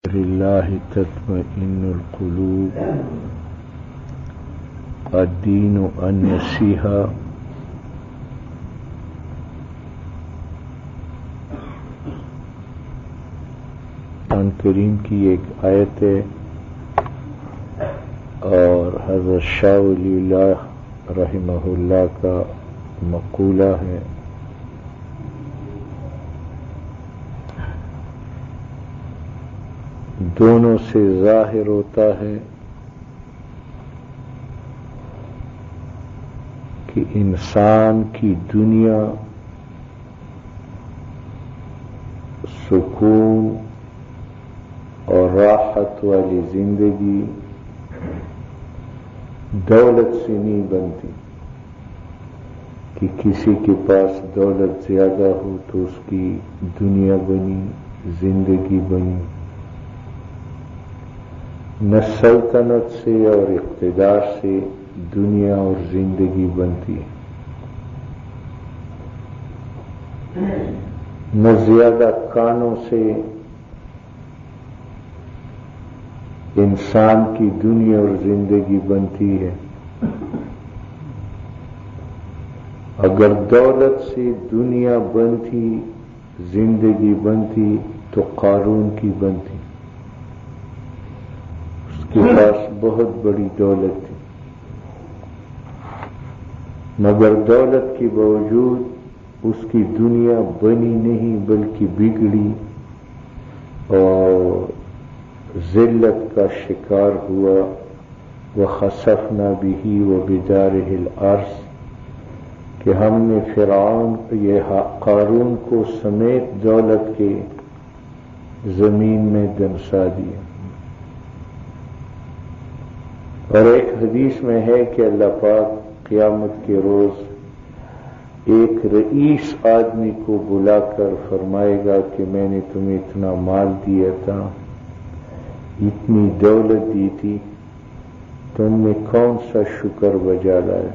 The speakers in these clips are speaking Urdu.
لله تطمئن القلوب الدین النصیحہ قرآن کریم کی ایک آیت ہے اور حضرت شاہ ولی اللہ رحمہ اللہ کا مقولہ ہے. دونوں سے ظاہر ہوتا ہے کہ انسان کی دنیا سکون اور راحت والی زندگی دولت سے نہیں بنتی کہ کسی کے پاس دولت زیادہ ہو تو اس کی دنیا بنی، زندگی بنی. نہ سلطنت سے اور اقتدار سے دنیا اور زندگی بنتی ہے، نہ زیادہ کانوں سے انسان کی دنیا اور زندگی بنتی ہے. اگر دولت سے دنیا بنتی، زندگی بنتی تو قارون کی بنتی. اس کے پاس بہت بڑی دولت تھی، مگر دولت کے باوجود اس کی دنیا بنی نہیں بلکہ بگڑی اور ذلت کا شکار ہوا. وَخَسَفْنَا بِهِ وَبِدَارِهِ الْأَرْضِ کہ ہم نے فرعون یہ قارون کو سمیت دولت کے زمین میں دنسا دیا. اور ایک حدیث میں ہے کہ اللہ پاک قیامت کے روز ایک رئیس آدمی کو بلا کر فرمائے گا کہ میں نے تمہیں اتنا مال دیا تھا، اتنی دولت دی تھی، تم نے کون سا شکر بجا لایا؟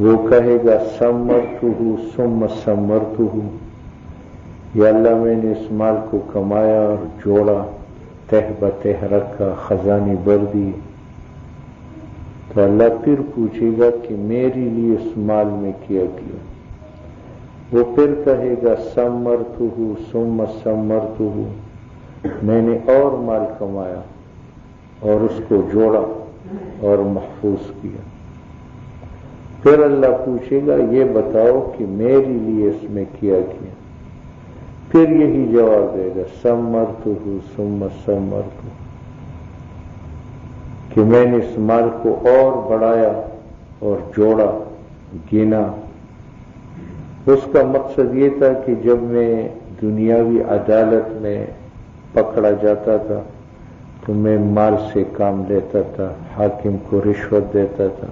وہ کہے گا ثمرتہ ثم ثمرتہ، یا اللہ میں نے اس مال کو کمایا اور جوڑا، تہ بتہ رکھا، خزانے بھر دی. تو اللہ پھر پوچھے گا کہ میرے لیے اس مال میں کیا کیا؟ وہ پھر کہے گا ثمرتہ ثم ثمرتہ، میں نے اور مال کمایا اور اس کو جوڑا اور محفوظ کیا. پھر اللہ پوچھے گا یہ بتاؤ کہ میرے لیے اس میں کیا کیا؟ پھر یہی جواب دے گا ثمرتہ ثم ثمرتہ، کہ میں نے اس مال کو اور بڑھایا اور جوڑا، گنا. اس کا مقصد یہ تھا کہ جب میں دنیاوی عدالت میں پکڑا جاتا تھا تو میں مال سے کام لیتا تھا، حاکم کو رشوت دیتا تھا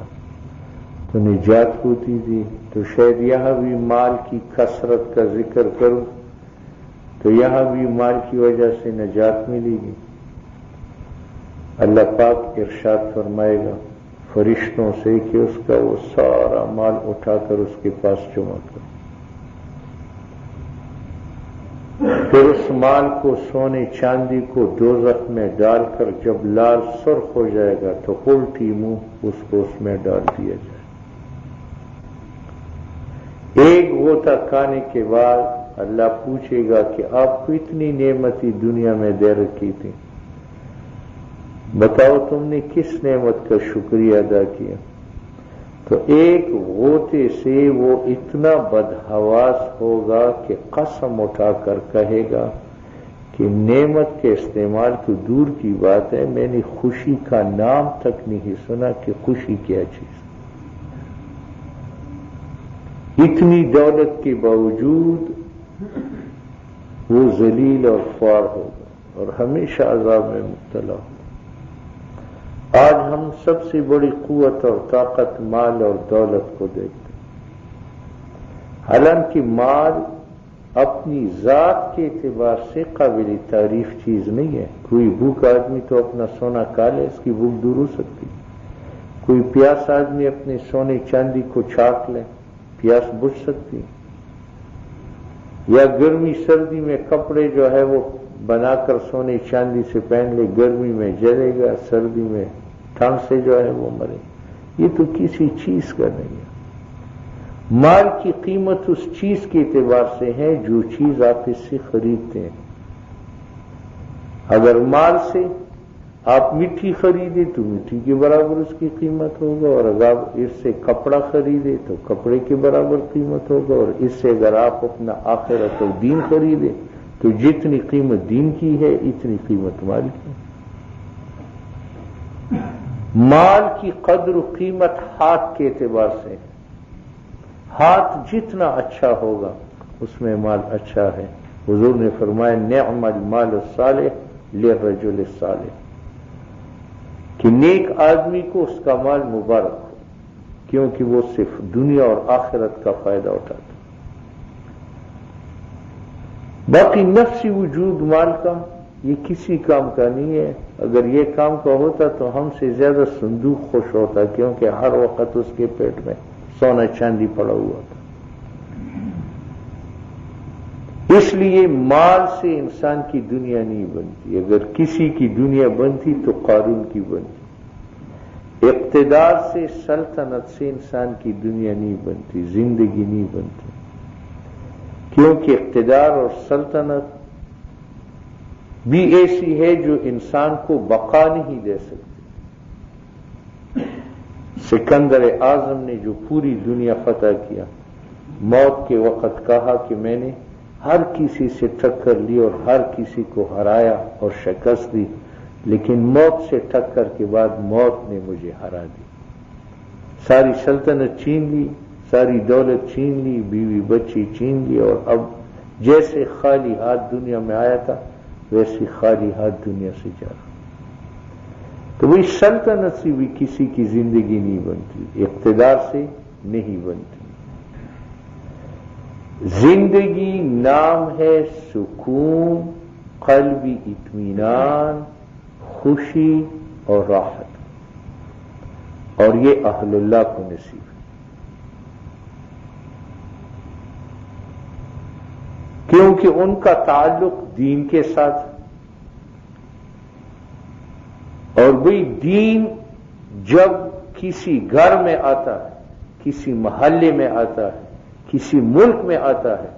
تو نجات ہوتی تھی. تو شاید یہاں بھی مال کی کثرت کا ذکر کروں تو یہاں بھی مال کی وجہ سے نجات ملے گی. اللہ پاک ارشاد فرمائے گا فرشتوں سے کہ اس کا وہ سارا مال اٹھا کر اس کے پاس جمع کرو. پھر اس مال کو، سونے چاندی کو دوزخ میں ڈال کر جب لال سرخ ہو جائے گا تو الٹی منہ اس کو اس میں ڈال دیا جائے. ایک غوطہ کھانے کے بعد اللہ پوچھے گا کہ آپ کو اتنی نعمتی دنیا میں دے رکھی تھی، بتاؤ تم نے کس نعمت کا شکریہ ادا کیا؟ تو ایک غوطے سے وہ اتنا بدحواس ہوگا کہ قسم اٹھا کر کہے گا کہ نعمت کے استعمال تو دور کی بات ہے، میں نے خوشی کا نام تک نہیں سنا کہ خوشی کیا چیز. اتنی دولت کے باوجود وہ ذلیل اور خوار ہوگا اور ہمیشہ عذاب میں مبتلا ہوگا. آج ہم سب سے بڑی قوت اور طاقت مال اور دولت کو دیکھتے ہیں، حالانکہ مال اپنی ذات کے اعتبار سے قابل تعریف چیز نہیں ہے. کوئی بھوک آدمی تو اپنا سونا کھا لے، اس کی بھوک دور ہو سکتی. کوئی پیاس آدمی اپنے سونے چاندی کو چھاک لے، پیاس بجھ سکتی. یا گرمی سردی میں کپڑے جو ہے وہ بنا کر سونے چاندی سے پہن لے، گرمی میں جلے گا، سردی میں ٹھنڈ سے جو ہے وہ مرے. یہ تو کسی چیز کا نہیں ہے. مال کی قیمت اس چیز کے اعتبار سے ہے جو چیز آپ اس سے خریدتے ہیں. اگر مال سے آپ مٹی خریدے تو مٹی کے برابر اس کی قیمت ہوگا، اور اگر آپ اس سے کپڑا خریدے تو کپڑے کے برابر قیمت ہوگا، اور اس سے اگر آپ اپنا آخرت و دین خریدے تو جتنی قیمت دین کی ہے اتنی قیمت مال کی. مال کی قدر و قیمت ہاتھ کے اعتبار سے، ہاتھ جتنا اچھا ہوگا اس میں مال اچھا ہے. حضور نے فرمایا نعم المال الصالح للرجل الصالح، کہ نیک آدمی کو اس کا مال مبارک ہو، کیونکہ وہ صرف دنیا اور آخرت کا فائدہ اٹھاتا. باقی نفسی وجود مال کا یہ کسی کام کا نہیں ہے. اگر یہ کام کا ہوتا تو ہم سے زیادہ صندوق خوش ہوتا، کیونکہ ہر وقت اس کے پیٹ میں سونا چاندی پڑا ہوا تھا. اس لیے مال سے انسان کی دنیا نہیں بنتی. اگر کسی کی دنیا بنتی تو قارون کی بنتی. اقتدار سے، سلطنت سے انسان کی دنیا نہیں بنتی، زندگی نہیں بنتی. کیونکہ اقتدار اور سلطنت بھی ایسی ہے جو انسان کو بقا نہیں دے سکتی. سکندر اعظم نے جو پوری دنیا فتح کیا، موت کے وقت کہا کہ میں نے ہر کسی سے ٹکر لی اور ہر کسی کو ہرایا اور شکست دی، لیکن موت سے ٹکر کے بعد موت نے مجھے ہرا دی. ساری سلطنت چھین لی، ساری دولت چھین لی، بیوی بچی چھین لی، اور اب جیسے خالی ہاتھ دنیا میں آیا تھا ویسی خالی ہاتھ دنیا سے جا رہا. تو وہی سلطنت سے بھی کسی کی زندگی نہیں بنتی، اقتدار سے نہیں بنتی. زندگی نام ہے سکون، قلبی اطمینان، خوشی اور راحت، اور یہ اہل اللہ کو نصیب ہے. کیونکہ ان کا تعلق دین کے ساتھ، اور وہی دین جب کسی گھر میں آتا ہے، کسی محلے میں آتا ہے، کسی ملک میں آتا ہے،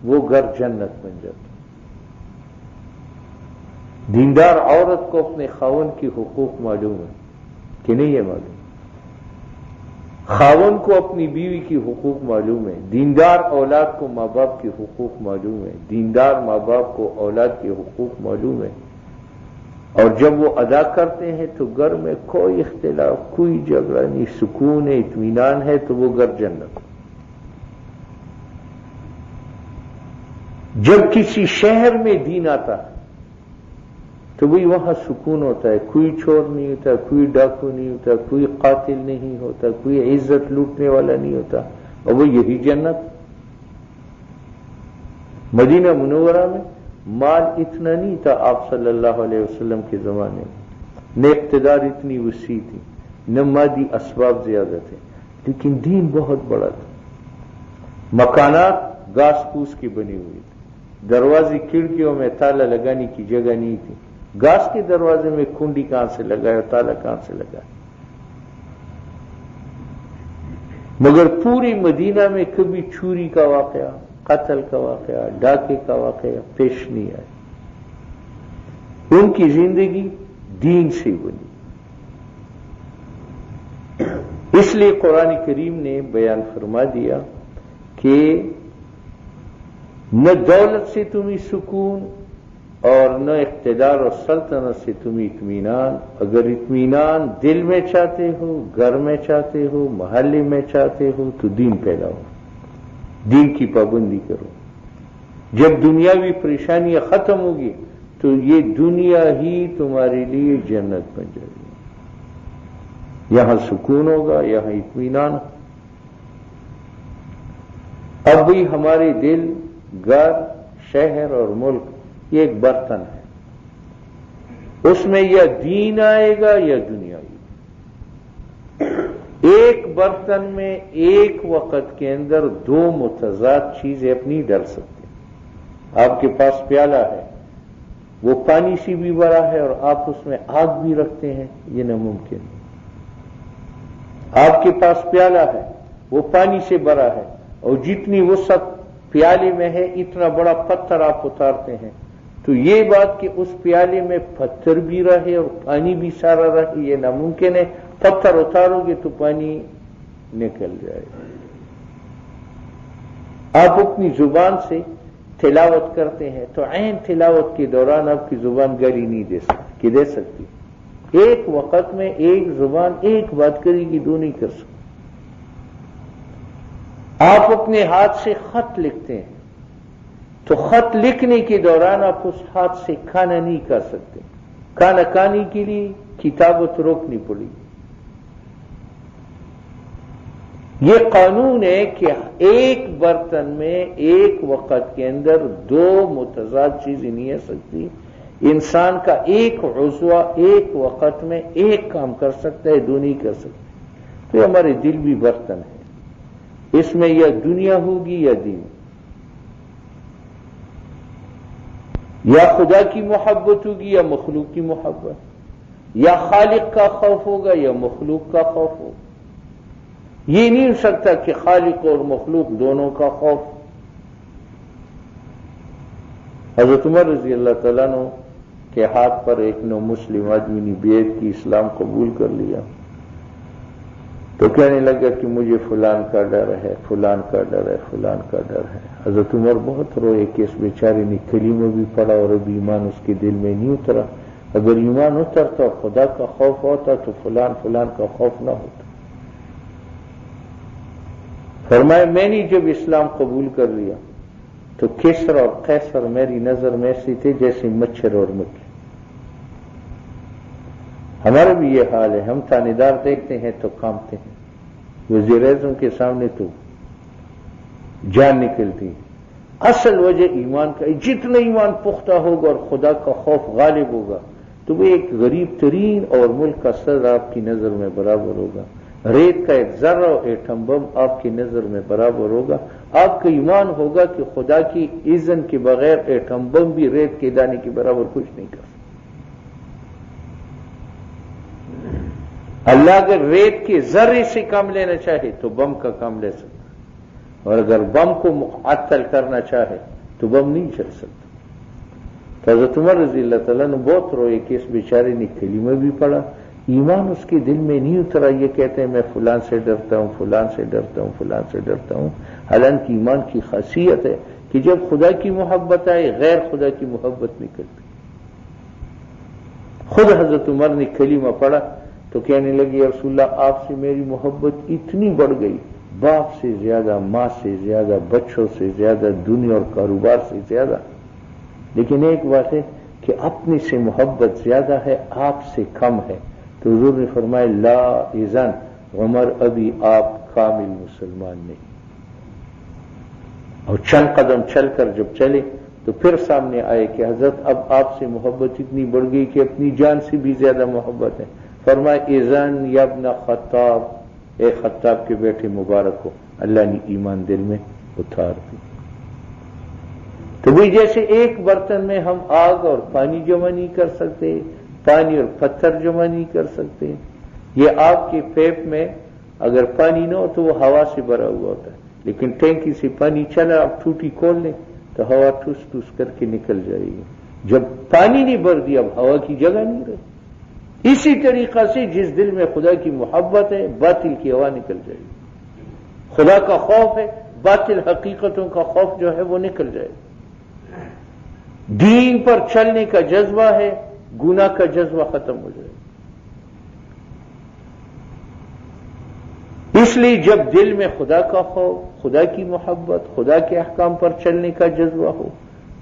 وہ گھر جنت بن جاتا ہے. دیندار عورت کو اپنے خاوند کی حقوق معلوم ہے کہ نہیں ہے معلوم؟ خاوند کو اپنی بیوی کی حقوق معلوم ہے. دیندار اولاد کو ماں باپ کے حقوق معلوم ہے. دیندار ماں باپ کو اولاد کے حقوق معلوم ہے. اور جب وہ ادا کرتے ہیں تو گھر میں کوئی اختلاف، کوئی جھگڑا نہیں، سکون ہے، اطمینان ہے، تو وہ گھر جنت. جب کسی شہر میں دین آتا ہے تو وہی وہاں سکون ہوتا ہے، کوئی چور نہیں ہوتا، کوئی ڈاکو نہیں ہوتا، کوئی قاتل نہیں ہوتا، کوئی عزت لوٹنے والا نہیں ہوتا، اور وہ یہی جنت. مدینہ منورہ میں مال اتنا نہیں تھا آپ صلی اللہ علیہ وسلم کے زمانے میں، نہ اقتدار اتنی وسیع تھی، نہ مادی اسباب زیادہ تھے، لیکن دین بہت بڑا تھا. مکانات گھاس پھوس کی بنی ہوئی تھی، دروازے کھڑکیوں میں تالا لگانے کی جگہ نہیں تھی. گھاس کے دروازے میں کنڈی کہاں سے لگائے اور تالا کہاں سے لگائے؟ مگر پوری مدینہ میں کبھی چوری کا واقعہ، قتل کا واقعہ، ڈاکے کا واقعہ پیش نہیں آیا. ان کی زندگی دین سے بنی. اس لیے قرآن کریم نے بیان فرما دیا کہ نہ دولت سے تمہیں سکون اور نہ اقتدار اور سلطنت سے تمہیں اطمینان. اگر اطمینان دل میں چاہتے ہو، گھر میں چاہتے ہو، محلے میں چاہتے ہو، تو دین پیدا ہو، دین کی پابندی کرو. جب دنیاوی پریشانیاں ختم ہوگی تو یہ دنیا ہی تمہارے لیے جنت بن جائے گی. یہاں سکون ہوگا، یہاں اطمینان. اب بھی ہمارے دل، گھر، شہر اور ملک یہ ایک برتن ہے، اس میں یا دین آئے گا یا دنیا آئے گی. ایک برتن میں ایک وقت کے اندر دو متضاد چیزیں اپنی ڈال سکتے. آپ کے پاس پیالہ ہے، وہ پانی سے بھی بڑا ہے اور آپ اس میں آگ بھی رکھتے ہیں، یہ ناممکن ہے۔ آپ کے پاس پیالہ ہے، وہ پانی سے بڑا ہے، اور جتنی وسعت پیالے میں ہے اتنا بڑا پتھر آپ اتارتے ہیں، تو یہ بات کہ اس پیالے میں پتھر بھی رہے اور پانی بھی سارا رہے، یہ ناممکن ہے۔ پتھر اتارو گے تو پانی نکل جائے گا۔ آپ اپنی زبان سے تلاوت کرتے ہیں تو عین تلاوت کے دوران آپ کی زبان گالی نہیں دے سکتی، کہ دے سکتی؟ ایک وقت میں ایک زبان ایک بات کرے گی، دو نہیں کر سکتی۔ آپ اپنے ہاتھ سے خط لکھتے ہیں تو خط لکھنے کے دوران آپ اس ہاتھ سے کھانا نہیں کھا سکتے، کھانا کھانے کے لیے کتابت روکنی پڑے گی۔ یہ قانون ہے کہ ایک برتن میں ایک وقت کے اندر دو متضاد چیزیں نہیں آ سکتی۔ انسان کا ایک عضو ایک وقت میں ایک کام کر سکتا ہے، دو نہیں کر سکتا۔ تو ہمارے دل بھی برتن ہے، اس میں یا دنیا ہوگی یا دین، یا خدا کی محبت ہوگی یا مخلوق کی محبت، یا خالق کا خوف ہوگا یا مخلوق کا خوف ہوگا۔ یہ نہیں ہو سکتا کہ خالق اور مخلوق دونوں کا خوف۔ حضرت عمر رضی اللہ تعالیٰ عنہ کے ہاتھ پر ایک نو مسلم آدمی نے بیعت کی، اسلام قبول کر لیا، تو کہنے لگا کہ مجھے فلان کا ڈر ہے، فلان کا ڈر ہے، فلان کا ڈر ہے۔ حضرت عمر بہت روئے کہ اس بیچارے نے کلمہ بھی پڑھا اور ابھی ایمان اس کے دل میں نہیں اترا، اگر ایمان اترتا اور خدا کا خوف ہوتا تو فلان فلان کا خوف نہ ہوتا۔ فرمایا میں نے جب اسلام قبول کر لیا تو کسر اور قیصر میری نظر میں ایسے تھے جیسے مچھر اور مکھی۔ ہمارا بھی یہ حال ہے، ہم تھانے دار دیکھتے ہیں تو کانپتے ہیں، وزیر اعظم کے سامنے تو جان نکلتی ہے۔ اصل وجہ ایمان کا، جتنا ایمان پختہ ہوگا اور خدا کا خوف غالب ہوگا تو وہ ایک غریب ترین اور ملک کا صدر آپ کی نظر میں برابر ہوگا، ریت کا ایک ذرہ اور ایٹم بم آپ کی نظر میں برابر ہوگا۔ آپ کا ایمان ہوگا کہ خدا کی اذن کے بغیر ایٹم بم بھی ریت کے دانے کے برابر کچھ نہیں کر سکتا۔ اللہ اگر ریت کے ذرے سے کام لینا چاہے تو بم کا کام لے سکتا، اور اگر بم کو معطل کرنا چاہے تو بم نہیں چل سکتا۔ تو حضرت عمر رضی اللہ تعالیٰ نے بہت روئے کہ اس بیچارے نے کلمہ بھی پڑھا، ایمان اس کے دل میں نہیں اترا، یہ کہتے ہیں میں فلان سے ڈرتا ہوں، فلان سے ڈرتا ہوں، فلان سے ڈرتا ہوں۔ حالانکہ ایمان کی خاصیت ہے کہ جب خدا کی محبت آئے غیر خدا کی محبت نکلتی۔ خود حضرت عمر نے کلمہ پڑھا تو کہنے لگی یا رسول اللہ آپ سے میری محبت اتنی بڑھ گئی، باپ سے زیادہ، ماں سے زیادہ، بچوں سے زیادہ، دنیا اور کاروبار سے زیادہ، لیکن ایک بات ہے کہ اپنے سے محبت زیادہ ہے، آپ سے کم ہے۔ تو حضور نے فرمایا لا اذن عمر ابھی آپ کامل مسلمان نہیں۔ اور چند قدم چل کر جب چلے تو پھر سامنے آئے کہ حضرت اب آپ سے محبت اتنی بڑھ گئی کہ اپنی جان سے بھی زیادہ محبت ہے۔ فرمایا اذن یا ابن خطاب، اے خطاب کے بیٹے مبارک ہو، اللہ نے ایمان دل میں اتار دی۔ تو بھی جیسے ایک برتن میں ہم آگ اور پانی جمع نہیں کر سکتے، پانی اور پتھر جمع نہیں کر سکتے، یہ آپ کے پیپ میں اگر پانی نہ ہو تو وہ ہوا سے بھرا ہوا ہوتا ہے، لیکن ٹینکی سے پانی چلا، آپ ٹوٹی کھول لیں تو ہوا ٹھوس ٹھوس کر کے نکل جائے گی۔ جب پانی نہیں بھر دیا اب ہوا کی جگہ نہیں رہی۔ اسی طریقہ سے جس دل میں خدا کی محبت ہے باطل کی ہوا نکل جائے گی، خدا کا خوف ہے باطل حقیقتوں کا خوف جو ہے وہ نکل جائے گا، دین پر چلنے کا جذبہ ہے، گناہ کا جذبہ ختم ہو جائے گا۔ اس لیے جب دل میں خدا کا خوف، خدا کی محبت، خدا کے احکام پر چلنے کا جذبہ ہو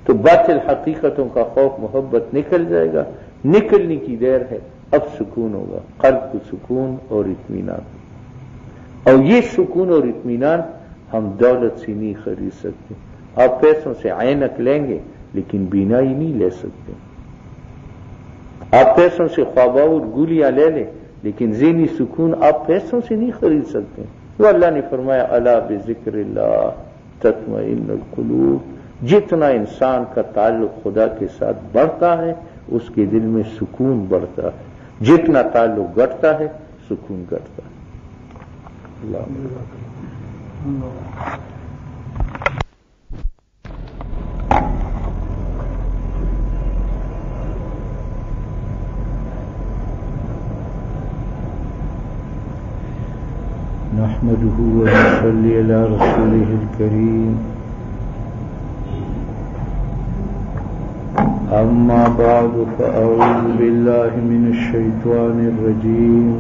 تو باطل حقیقتوں کا خوف محبت نکل جائے گا۔ نکلنے کی دیر ہے، اب سکون ہوگا، قلب کو سکون اور اطمینان، اور یہ سکون اور اطمینان ہم دولت سے نہیں خرید سکتے۔ آپ پیسوں سے عینک لیں گے لیکن بینائی نہیں لے سکتے، آپ پیسوں سے خواباور اور گولیاں لے لیں لیکن ذہنی سکون آپ پیسوں سے نہیں خرید سکتے۔ وہ اللہ نے فرمایا الا بذکر اللہ تطمئن القلوب، جتنا انسان کا تعلق خدا کے ساتھ بڑھتا ہے اس کے دل میں سکون بڑھتا ہے، جتنا تعلق گھٹتا ہے سکون گھٹتا ہے۔ اللہ نحمده ونصلي على رسوله الكريم، أما بعد فأعوذ بالله من الشيطان الرجيم،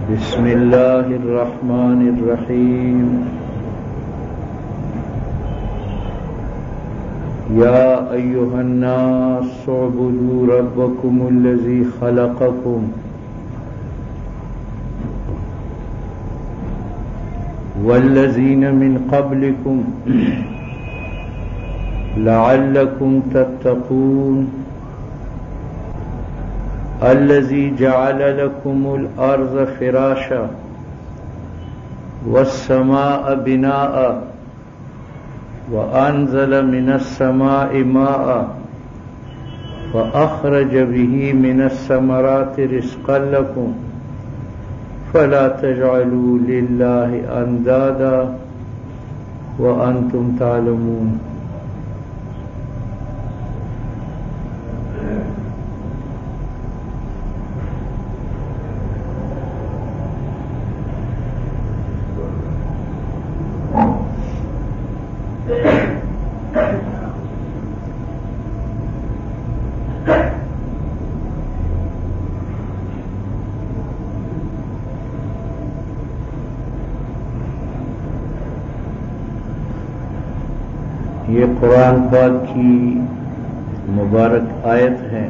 بسم الله الرحمن الرحيم، يا أيها الناس اعبدوا ربكم الذي خلقكم والذين من قبلكم لعلكم تتقون، الذي جعل لكم الأرض فراشا والسماء بناء وأنزل من السماء ماء فأخرج به من الثمرات رزقا لكم فلا تجعلوا لله اندادا وانتم تعلمون۔ یہ قرآن پاک کی مبارک آیت ہے،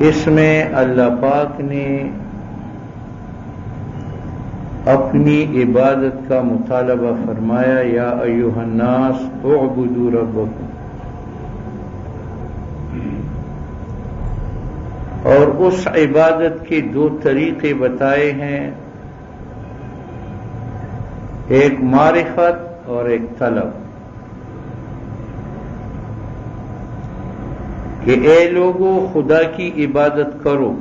اس میں اللہ پاک نے اپنی عبادت کا مطالبہ فرمایا، یا ایھا الناس اعبدوا ربکم، اور اس عبادت کے دو طریقے بتائے ہیں، ایک معرفت اور ایک طلب، کہ اے لوگو خدا کی عبادت کرو،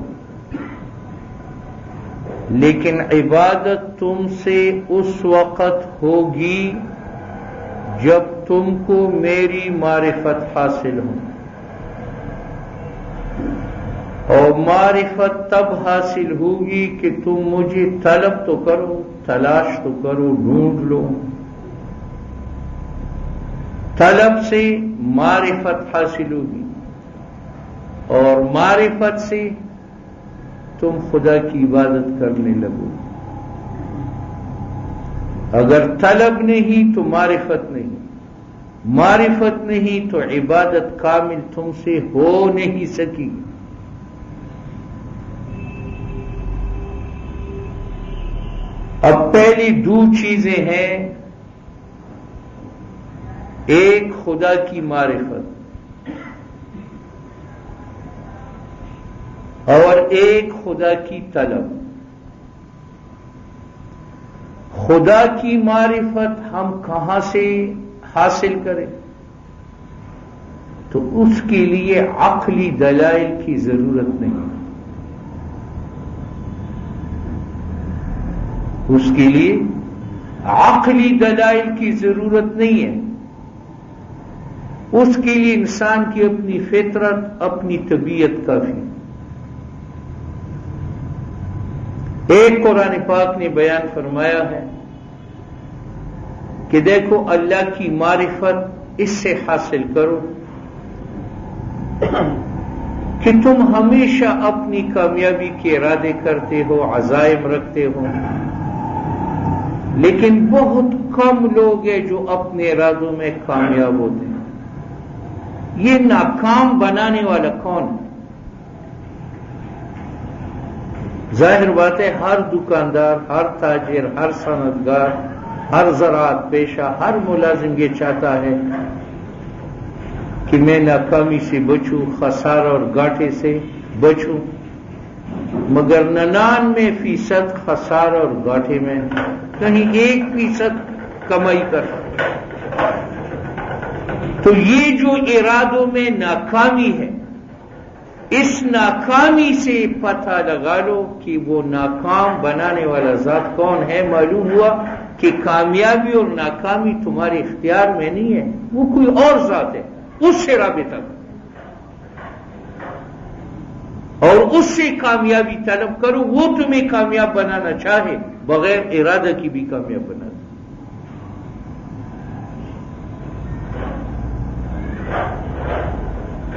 لیکن عبادت تم سے اس وقت ہوگی جب تم کو میری معرفت حاصل ہو، اور معرفت تب حاصل ہوگی کہ تم مجھے طلب تو کرو، تلاش تو کرو، ڈھونڈ لو۔ طلب سے معرفت حاصل ہوگی، اور معرفت سے تم خدا کی عبادت کرنے لگو۔ اگر طلب نہیں تو معرفت نہیں، معرفت نہیں تو عبادت کامل تم سے ہو نہیں سکی۔ اب پہلی دو چیزیں ہیں، ایک خدا کی معرفت اور ایک خدا کی طلب۔ خدا کی معرفت ہم کہاں سے حاصل کریں؟ تو اس کے لیے عقلی دلائل کی ضرورت نہیں، اس کے لیے عقلی دلائل کی ضرورت نہیں ہے، اس کے لیے انسان کی اپنی فطرت، اپنی طبیعت کافی۔ ایک قرآن پاک نے بیان فرمایا ہے کہ دیکھو اللہ کی معرفت اس سے حاصل کرو کہ تم ہمیشہ اپنی کامیابی کے ارادے کرتے ہو، عزائم رکھتے ہو، لیکن بہت کم لوگ ہیں جو اپنے ارادوں میں کامیاب ہوتے ہیں۔ یہ ناکام بنانے والا کون ہے؟ ظاہر بات ہے ہر دکاندار، ہر تاجر، ہر صنعتگار، ہر زراعت پیشہ، ہر ملازم یہ چاہتا ہے کہ میں ناکامی سے بچوں، خسارہ اور گھاٹے سے بچوں، مگر 99% خسارہ اور گھاٹے میں، کہیں 1% کمائی کر. تو یہ جو ارادوں میں ناکامی ہے، اس ناکامی سے پتہ لگا لو کہ وہ ناکام بنانے والا ذات کون ہے. معلوم ہوا کہ کامیابی اور ناکامی تمہارے اختیار میں نہیں ہے، وہ کوئی اور ذات ہے. اس سے رابطہ کرو اور اس سے کامیابی طلب کرو. وہ تمہیں کامیاب بنانا چاہے، بغیر ارادہ کی بھی کامیاب بنا دے.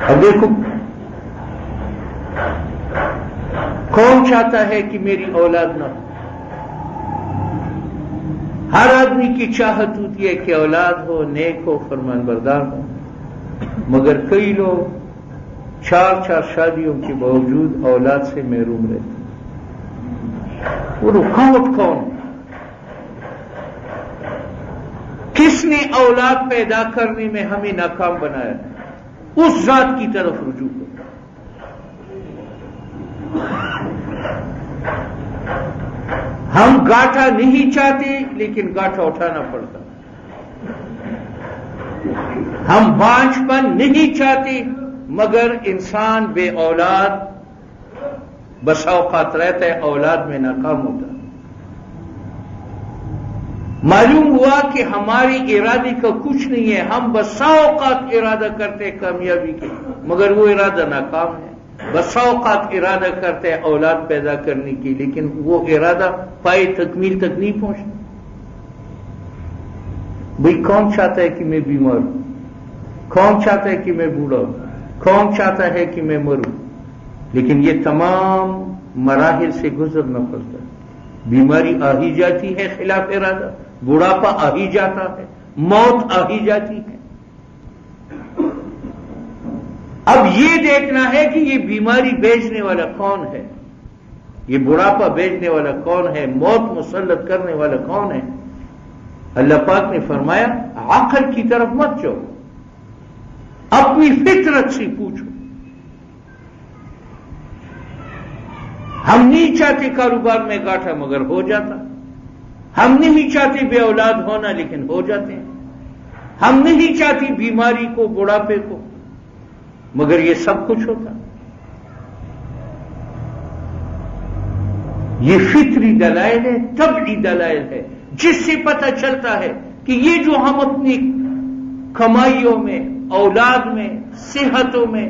اب دیکھو، کون چاہتا ہے کہ میری اولاد نہ ہو؟ ہر آدمی کی چاہت ہوتی ہے کہ اولاد ہو، نیک ہو، فرمان بردار ہو. مگر کئی لوگ 4 شادیوں کے باوجود اولاد سے محروم رہتے ہیں. وہ رکاوٹ کون؟ کس نے اولاد پیدا کرنے میں ہمیں ناکام بنایا؟ اس ذات کی طرف رجوع کرو. ہم گاٹھا نہیں چاہتے، لیکن گاٹھا اٹھانا پڑتا. ہم بانجھپن نہیں چاہتے، مگر انسان بے اولاد بس اوقات رہتا ہے، اولاد میں ناکام ہوتا. معلوم ہوا کہ ہماری ارادے کا کچھ نہیں ہے. ہم بس اوقات ارادہ کرتے ہیں کامیابی کے، مگر وہ ارادہ ناکام ہے. بس اوقات ارادہ کرتے ہیں اولاد پیدا کرنے کی، لیکن وہ ارادہ پائے تکمیل تک نہیں پہنچتا. بھئی کون چاہتا ہے کہ میں بیمار ہوں؟ کون چاہتا ہے کہ میں بوڑھا ہوں؟ کون چاہتا ہے کہ میں مروں؟ لیکن یہ تمام مراحل سے گزرنا پڑتا ہے. بیماری آ ہی جاتی ہے خلاف ارادہ، بڑھاپا آ ہی جاتا ہے، موت آ ہی جاتی ہے. اب یہ دیکھنا ہے کہ یہ بیماری بھیجنے والا کون ہے، یہ بڑھاپا بھیجنے والا کون ہے، موت مسلط کرنے والا کون ہے. اللہ پاک نے فرمایا عقل کی طرف مت جاؤ، اپنی فطرت سے پوچھو. ہم نہیں چاہتے کاروبار میں گاٹھا، مگر ہو جاتا. ہم نہیں چاہتے بے اولاد ہونا، لیکن ہو جاتے ہیں. ہم نہیں چاہتے بیماری کو، بڑھاپے کو، مگر یہ سب کچھ ہوتا. یہ فطری دلائل ہے، طبعی دلائل ہے، جس سے پتہ چلتا ہے کہ یہ جو ہم اپنی کمائیوں میں، اولاد میں، صحتوں میں،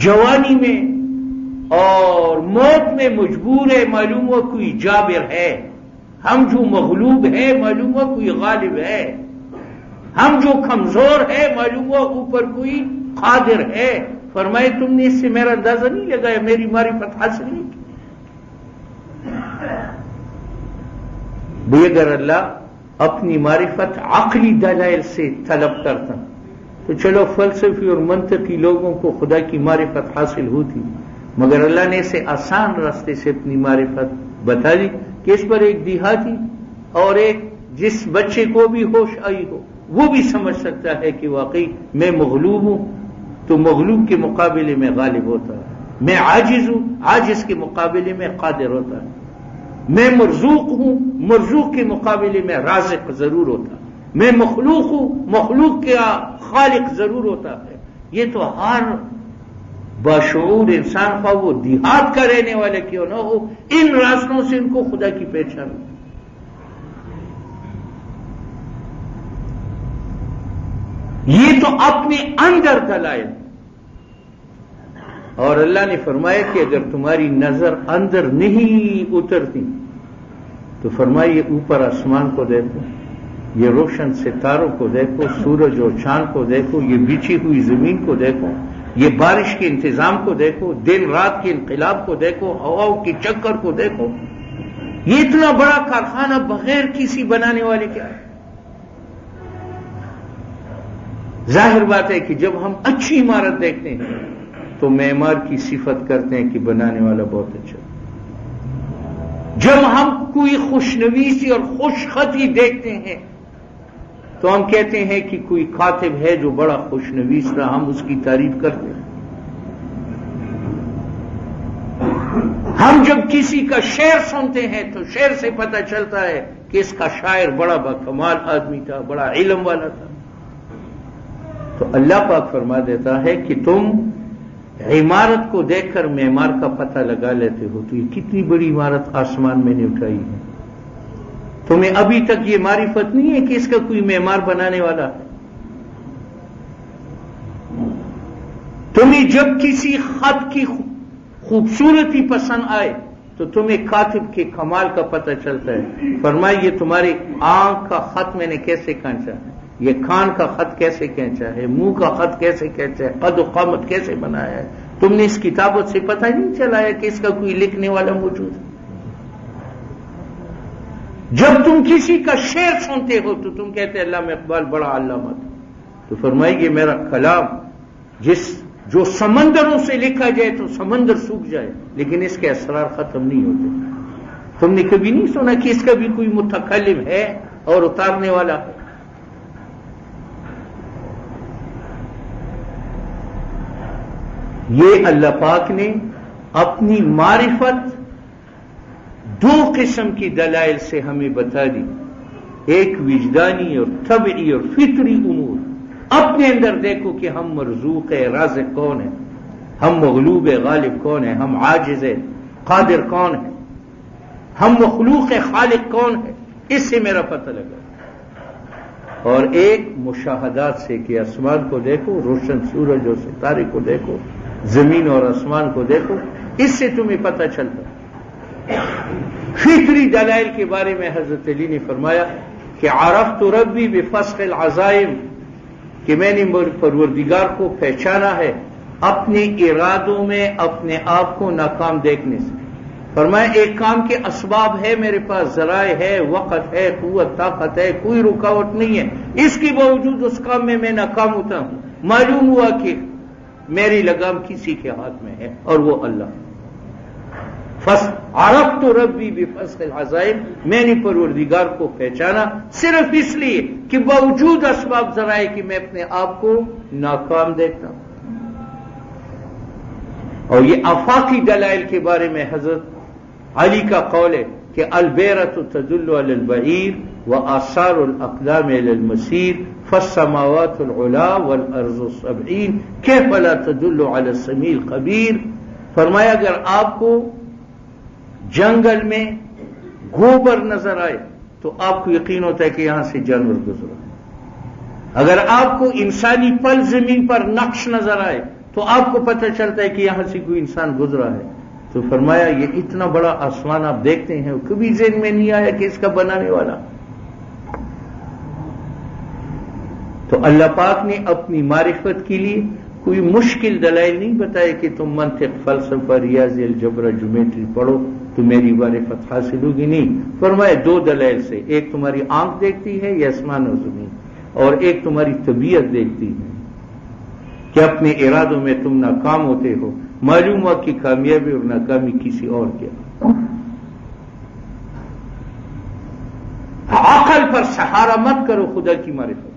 جوانی میں اور موت میں مجبور ہے، معلوم ہوا کوئی جابر ہے. ہم جو مغلوب ہے، معلوم ہوا کوئی غالب ہے. ہم جو کمزور ہے، معلوم ہوا اوپر کوئی قادر ہے. فرمائے تم نے اس سے میرا اندازہ نہیں لگایا، میری معرفت حاصل نہیں کی. اگر اللہ اپنی معرفت عقلی دلائل سے طلب کرتا تو چلو فلسفی اور منطقی لوگوں کو خدا کی معرفت حاصل ہوتی، مگر اللہ نے اسے آسان راستے سے اپنی معرفت بتا دی کہ اس پر ایک دیہاتی اور ایک جس بچے کو بھی ہوش آئی ہو وہ بھی سمجھ سکتا ہے کہ واقعی میں مغلوب ہوں تو مغلوب کے مقابلے میں غالب ہوتا ہے. میں عاجز ہوں، عاجز کے مقابلے میں قادر ہوتا ہے. میں مرزوق ہوں، مرزوق کے مقابلے میں رازق ضرور ہوتا ہے. میں مخلوق ہوں، مخلوق کا خالق ضرور ہوتا ہے. یہ تو ہر باشعور انسان خواہ وہ دیہات کا رہنے والے کیوں نہ ہو، ان راستوں سے ان کو خدا کی پہچان ہوتی. یہ تو اپنے اندر دلائل. اور اللہ نے فرمایا کہ اگر تمہاری نظر اندر نہیں اترتی تو فرمایا یہ اوپر آسمان کو دیکھو، یہ روشن ستاروں کو دیکھو، سورج اور چاند کو دیکھو، یہ بچھی ہوئی زمین کو دیکھو، یہ بارش کے انتظام کو دیکھو، دن رات کے انقلاب کو دیکھو، ہواؤں کے چکر کو دیکھو. یہ اتنا بڑا کارخانہ بغیر کسی بنانے والے کیا ہے؟ ظاہر بات ہے کہ جب ہم اچھی عمارت دیکھتے ہیں تو معمار کی صفت کرتے ہیں کہ بنانے والا بہت اچھا. جب ہم کوئی خوشنویسی اور خوشخطی دیکھتے ہیں تو ہم کہتے ہیں کہ کوئی کاتب ہے جو بڑا خوشنویس رہا، ہم اس کی تعریف کرتے ہیں. جب کسی کا شعر سنتے ہیں تو شعر سے پتہ چلتا ہے کہ اس کا شاعر بڑا باکمال آدمی تھا، بڑا علم والا تھا. تو اللہ پاک فرما دیتا ہے کہ تم عمارت کو دیکھ کر معمار کا پتہ لگا لیتے ہو، تو یہ کتنی بڑی عمارت آسمان میں نے اٹھائی ہے. تمہیں ابھی تک یہ معرفت نہیں ہے کہ اس کا کوئی معمار بنانے والا ہے. تمہیں جب کسی خط کی خوبصورتی پسند آئے تو تمہیں کاتب کے کمال کا پتہ چلتا ہے. فرمائے یہ تمہاری آنکھ کا خط میں نے کیسے کھینچا ہے، یہ کان کا خط کیسے کھینچا ہے، منہ کا خط کیسے کھینچا ہے، قد و قامت کیسے بنایا ہے. تم نے اس کتابت سے پتہ نہیں چلایا کہ اس کا کوئی لکھنے والا موجود ہے. جب تم کسی کا شعر سنتے ہو تو تم کہتے علامہ اقبال بڑا علامہ تھا. تو فرمائے یہ میرا کلام جو سمندروں سے لکھا جائے تو سمندر سوکھ جائے، لیکن اس کے اسرار ختم نہیں ہوتے. تم نے کبھی نہیں سنا کہ اس کا بھی کوئی متکلم ہے اور اتارنے والا ہے. یہ اللہ پاک نے اپنی معرفت دو قسم کی دلائل سے ہمیں بتا دی. ایک وجدانی اور طبعی اور فطری امور. اپنے اندر دیکھو کہ ہم مرزوق رازق کون ہیں، ہم مغلوب غالب کون ہیں، ہم عاجز قادر کون ہیں، ہم مخلوق خالق کون ہیں، اس سے میرا پتہ لگا. اور ایک مشاہدات سے کہ آسمان کو دیکھو، روشن سورج اور ستارے کو دیکھو، زمین اور آسمان کو دیکھو، اس سے تمہیں پتہ چلتا. فطری دلائل کے بارے میں حضرت علی نے فرمایا کہ عرفت ربی بفسخ العزائم، کہ میں نے پروردگار کو پہچانا ہے اپنے ارادوں میں اپنے آپ کو ناکام دیکھنے سے. فرمایا ایک کام کے اسباب ہے میرے پاس، ذرائع ہے، وقت ہے، قوت طاقت ہے، کوئی رکاوٹ نہیں ہے، اس کے باوجود اس کام میں ناکام ہوتا ہوں. معلوم ہوا کہ میری لگام کسی کے ہاتھ میں ہے اور وہ اللہ. عرفت ربی بفسخ العزائم، میں نے پروردگار کو پہچانا صرف اس لیے کہ باوجود اسباب ذرائع کہ میں اپنے آپ کو ناکام دیکھتا ہوں. اور یہ آفاقی دلائل کے بارے میں حضرت علی کا قول ہے کہ البیرۃ تدل علی البعیر وآثار الاقدام علی المسیر فالسماوات العلا والارض السبعین کیف لا تدل علی السمیع الخبیر. فرمایا اگر آپ کو جنگل میں گوبر نظر آئے تو آپ کو یقین ہوتا ہے کہ یہاں سے جانور گزرا. اگر آپ کو انسانی پل زمین پر نقش نظر آئے تو آپ کو پتہ چلتا ہے کہ یہاں سے کوئی انسان گزرا ہے. تو فرمایا یہ اتنا بڑا آسمان آپ دیکھتے ہیں، کبھی ذہن میں نہیں آیا کہ اس کا بنانے والا. تو اللہ پاک نے اپنی معرفت کے لیے کوئی مشکل دلائل نہیں بتائے کہ تم منطق، فلسفہ، ریاضی، الجبر، جیومیٹری پڑھو تو میری معرفت حاصل ہوگی. نہیں، فرمایا دو دلائل سے، ایک تمہاری آنکھ دیکھتی ہے یہ آسمان و زمین، اور ایک تمہاری طبیعت دیکھتی ہے کہ اپنے ارادوں میں تم ناکام ہوتے ہو. معلوم ہوا کہ کامیابی اور ناکامی کسی اور کیا. عقل پر سہارا مت کرو خدا کی معرفت.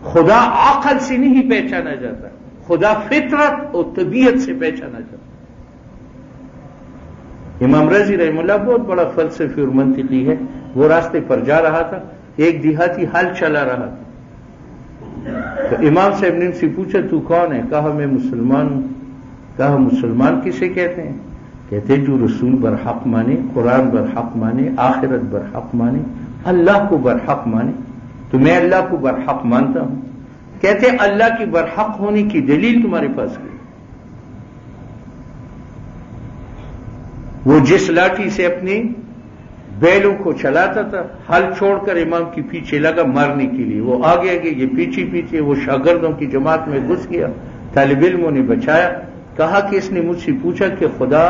خدا عقل سے نہیں پہچانا جاتا، خدا فطرت اور طبیعت سے پہچانا جاتا. امام رازی رحمہ اللہ بہت بڑا فلسفی اور منطقی ہے. وہ راستے پر جا رہا تھا، ایک دیہاتی ہل چلا رہا تھا. تو امام صاحب نے ان سے پوچھا تو کون ہے؟ کہا میں مسلمان ہوں. کہا مسلمان کسے کہتے ہیں؟ کہتے جو رسول برحق مانے، قرآن برحق مانے، آخرت برحق مانے، اللہ کو برحق مانے. تو میں اللہ کو برحق مانتا ہوں. کہتے اللہ کی برحق ہونے کی دلیل تمہارے پاس کی؟ وہ جس لاٹھی سے اپنے بیلوں کو چلاتا تھا، ہل چھوڑ کر امام کے پیچھے لگا مارنے کے لیے. وہ آگے آگے، یہ پیچھے پیچھے. وہ شاگردوں کی جماعت میں گھس گیا. طالب علموں نے بچایا. کہا کہ اس نے مجھ سے پوچھا کہ خدا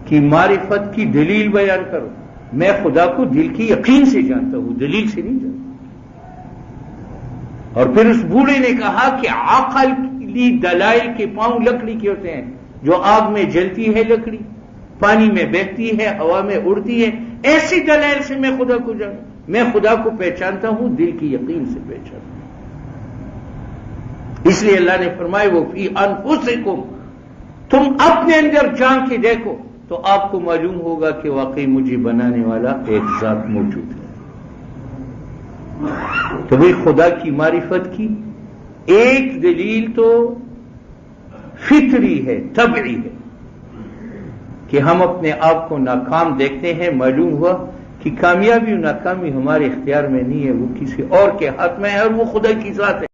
کی معرفت کی دلیل بیان کرو. میں خدا کو دل کی یقین سے جانتا ہوں، دلیل سے نہیں جانتا. اور پھر اس بوڑھے نے کہا کہ عقلی دلائل کے پاؤں لکڑی کے ہوتے ہیں، جو آگ میں جلتی ہے لکڑی، پانی میں بہتی ہے، ہوا میں اڑتی ہے. ایسی دلائل سے میں خدا کو جانتا. میں خدا کو پہچانتا ہوں دل کی یقین سے پہچانتا ہوں. اس لیے اللہ نے فرمایا وہ فی انفسکم تم اپنے اندر جان کے دیکھو تو آپ کو معلوم ہوگا کہ واقعی مجھے بنانے والا ایک ذات موجود ہے. تو وہی خدا کی معرفت کی ایک دلیل تو فطری ہے، طبعی ہے کہ ہم اپنے آپ کو ناکام دیکھتے ہیں. معلوم ہوا کہ کامیابی و ناکامی ہمارے اختیار میں نہیں ہے، وہ کسی اور کے ہاتھ میں ہے اور وہ خدا کی ذات ہے.